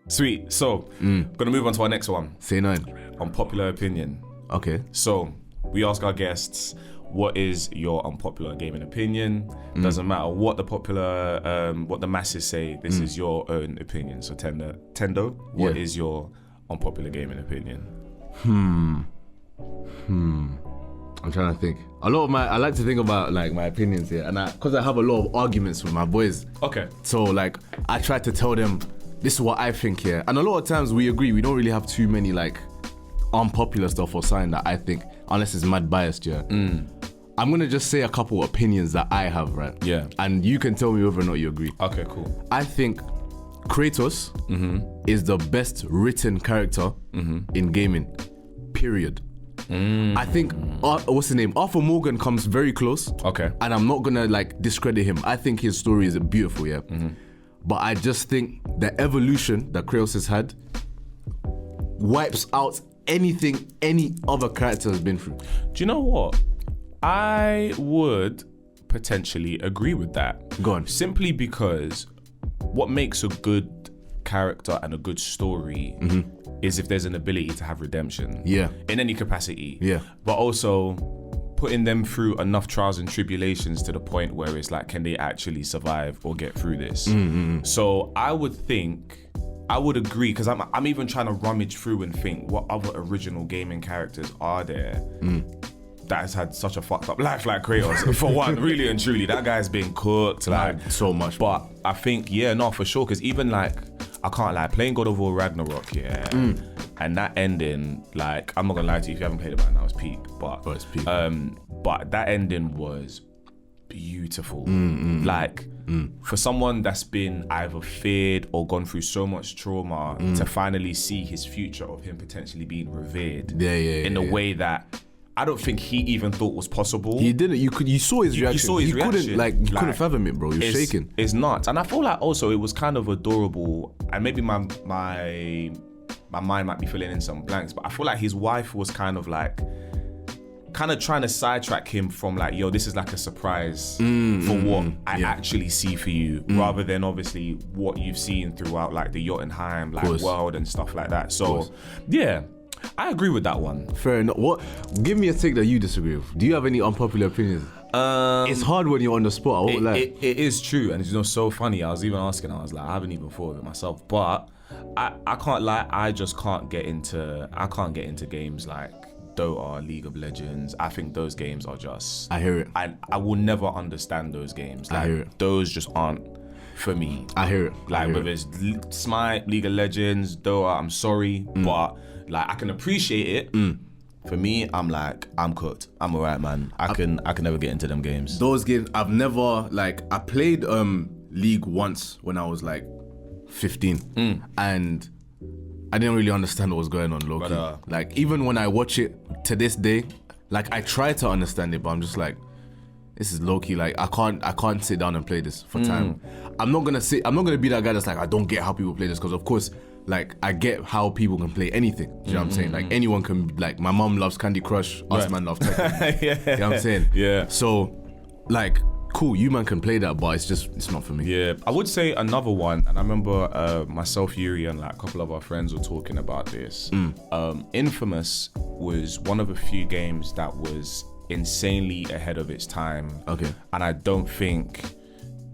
Sweet. So, gonna move on to our next one. Say none. Unpopular opinion. Okay. So, we ask our guests, what is your unpopular gaming opinion? Doesn't matter what the popular, what the masses say. This is your own opinion. So, Tendo, what is your unpopular gaming opinion? I'm trying to think. I like to think about like my opinions here, and because I have a lot of arguments with my boys. Okay. So like I try to tell them this is what I think here, and a lot of times we agree. We don't really have too many like unpopular stuff or something that I think, unless it's mad biased. Yeah. I'm gonna just say a couple opinions that I have, right? Yeah. And you can tell me whether or not you agree. Okay, cool. I think Kratos is the best written character in gaming. Period. I think what's his name? Arthur Morgan comes very close. Okay. And I'm not gonna like discredit him. I think his story is beautiful, yeah. But I just think the evolution that Kratos has had wipes out anything any other character has been through. Do you know what? I would potentially agree with that. Go on. Simply because what makes a good character and a good story is if there's an ability to have redemption. Yeah. In any capacity. Yeah. But also putting them through enough trials and tribulations to the point where it's like, can they actually survive or get through this? So I would agree, because I'm even trying to rummage through and think what other original gaming characters are there that has had such a fucked up life like Kratos. For one, really and truly, that guy's been cooked like so much. But I think, for sure, because even like, I can't lie, playing God of War Ragnarok, and that ending, like, I'm not gonna lie to you, if you haven't played it by now, it's peak. But it's peak. But that ending was beautiful. Like, for someone that's been either feared or gone through so much trauma, to finally see his future of him potentially being revered in a way that I don't think he even thought was possible. He didn't. You saw his reaction. You saw his reaction. Couldn't fathom it, bro. He was shaking. It's nuts. And I feel like also it was kind of adorable. And maybe my mind might be filling in some blanks, but I feel like his wife was kind of trying to sidetrack him from like, yo, this is like a surprise for what I actually see for you, rather than obviously what you've seen throughout like the Jotunheim like world and stuff like that. So yeah. I agree with that one. Fair enough. Give me a take that you disagree with. Do you have any unpopular opinions? It's hard when you're on the spot. I won't lie. It is true, and it's so funny. I was even asking. I was like, I haven't even thought of it myself, but I can't lie. I just can't get into. I can't get into games like Dota, League of Legends. I think those games are just. I hear it. I will never understand those games. Like, I hear it. Those just aren't for me. I hear it. Like whether it's Smite, League of Legends, Dota. I'm sorry, but. Like, I can appreciate it. For me, I'm like, I'm cooked. I'm alright, man. I can never get into them games. Those games, I've never, like, I played League once when I was like 15, and I didn't really understand what was going on, low-key. Like, even when I watch it to this day, like, I try to understand it, but I'm just like, this is low-key. Like, I can't sit down and play this for time. I'm not gonna be that guy that's like, I don't get how people play this, because of course, like, I get how people can play anything. Do you know what I'm saying? Like, anyone can, like, my mom loves Candy Crush, us man love Tekken. You know what I'm saying? Yeah. So, like, cool, you man can play that, but it's not for me. Yeah. I would say another one, and I remember myself, Yuri, and like a couple of our friends were talking about this. Infamous was one of a few games that was insanely ahead of its time. Okay. And I don't think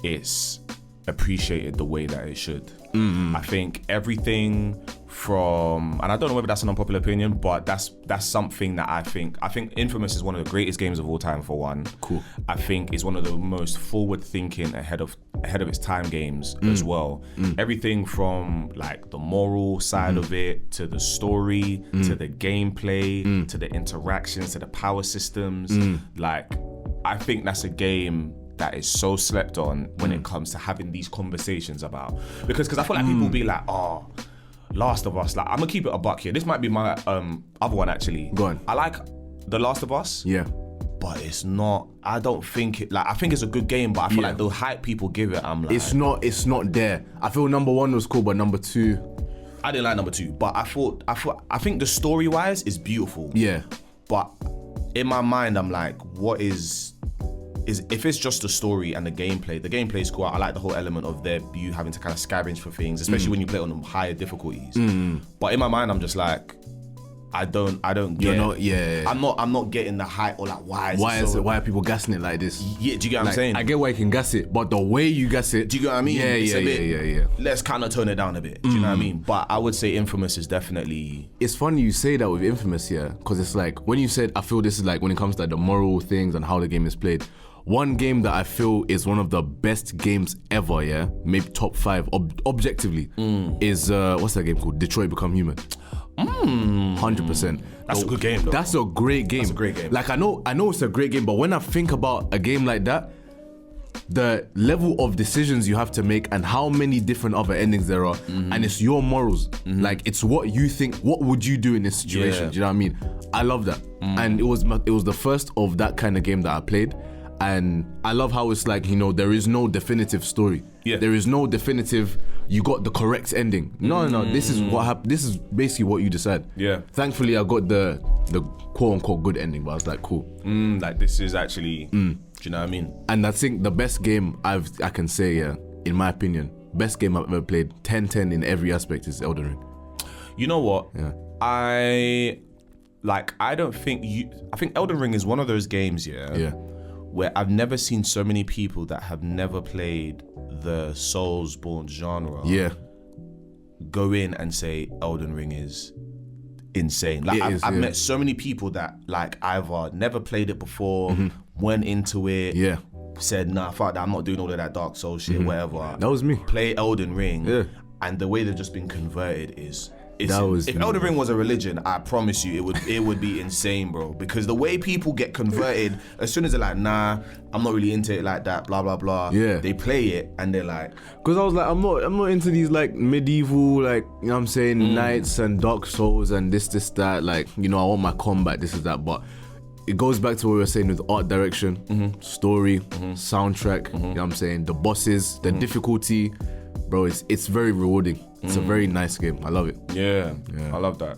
it's appreciated the way that it should. I think everything from, and I don't know whether that's an unpopular opinion, but that's something that I think Infamous is one of the greatest games of all time, for one. Cool. I think it's one of the most forward-thinking, ahead of its time games as well. Everything from like the moral side of it, to the story, to the gameplay, to the interactions, to the power systems. Like, I think that's a game that is so slept on when it comes to having these conversations about, because I feel like people be like, oh, Last of Us, like, I'm gonna keep it a buck here. This might be my other one actually. Go on. I like The Last of Us. Yeah. But it's not, I don't think it, like, I think it's a good game, but I feel like the hype people give it, I'm like, it's not there. I feel number 1 was cool, but number 2, I didn't like number 2, but I think the story wise is beautiful. Yeah. But in my mind, I'm like, what is is if it's just the story and the gameplay is cool. I like the whole element of you having to kind of scavenge for things, especially when you play on higher difficulties. But in my mind, I'm just like, I don't get. I'm not getting the hype or like why are people gassing it like this? Yeah, do you get what I'm saying? I get why you can gas it, but the way you gas it, do you get what I mean? Yeah. Let's kind of tone it down a bit. Do you know what I mean? But I would say Infamous is definitely. It's funny you say that with Infamous, because it's like when you said, I feel this is like when it comes to like the moral things and how the game is played. One game that I feel is one of the best games ever, maybe top 5 objectively, is what's that game called? Detroit Become Human. 100%. That's a good game, though. That's a great game. That's a great game. Like I know it's a great game, but when I think about a game like that, the level of decisions you have to make and how many different other endings there are, and it's your morals. Like it's what you think. What would you do in this situation? Do you know what I mean? I love that, and it was the first of that kind of game that I played. And I love how it's like, there is no definitive story. Yeah. There is no definitive, you got the correct ending. No, this is what happened. This is basically what you decide. Yeah. Thankfully, I got the quote unquote good ending, but I was like, cool. Like this is actually, do you know what I mean? And I think the best game I can say, in my opinion, best game I've ever played, 10/10 in every aspect is Elden Ring. You know what? Yeah. I think Elden Ring is one of those games, where I've never seen so many people that have never played the Soulsborne genre go in and say Elden Ring is insane. Like I've met so many people that like either never played it before, went into it, said nah, fuck that, I'm not doing all of that Dark Souls shit, whatever. That was me. Play Elden Ring, and the way they've just been converted is. If Elden Ring was a religion, I promise you it would be insane, bro. Because the way people get converted, as soon as they're like, nah, I'm not really into it like that, blah blah blah. Yeah. They play it and they're like, because I was like, I'm not into these like medieval, like, you know what I'm saying, knights and Dark Souls and this that. Like, I want my combat, this is that. But it goes back to what we were saying with art direction, story, soundtrack. You know what I'm saying, the bosses, the difficulty, bro. It's very rewarding. It's a very nice game. I love it. Yeah, I love that.